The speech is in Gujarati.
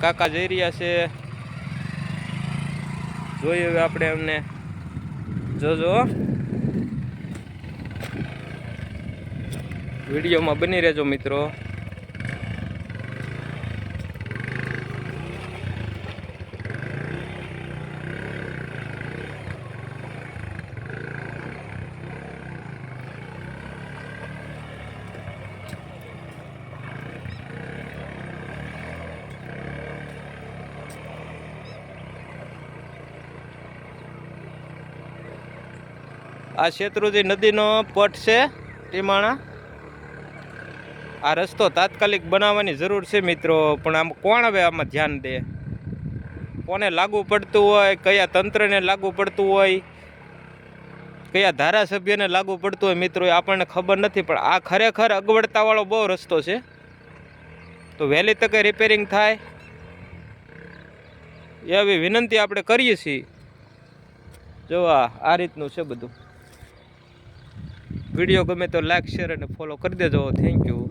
કાકા જઈ રહ્યા છે, જોઈએ હવે આપણે એમને. જોજો વિડીયોમાં બની રહેજો મિત્રો. આ શેત્રુંજી નદીનો પટ છે ટીમાણા. આ રસ્તો તાત્કાલિક બનાવવાની જરૂર છે મિત્રો, પણ આમ કોણ હવે આમાં ધ્યાન દે? કોને લાગુ પડતું હોય, કયા તંત્રને લાગુ પડતું હોય, કયા ધારાસભ્યને લાગુ પડતું હોય મિત્રો, આપણને ખબર નથી. પણ આ ખરેખર અગવડતાવાળો બહુ રસ્તો છે, તો વહેલી તકે રિપેરિંગ થાય એવી વિનંતી આપણે કરીએ છીએ. જો આ રીતનું છે બધું. વિડીયો ગમે તો લાઈક, શેર અને ફોલો કરી દેજો. Thank you.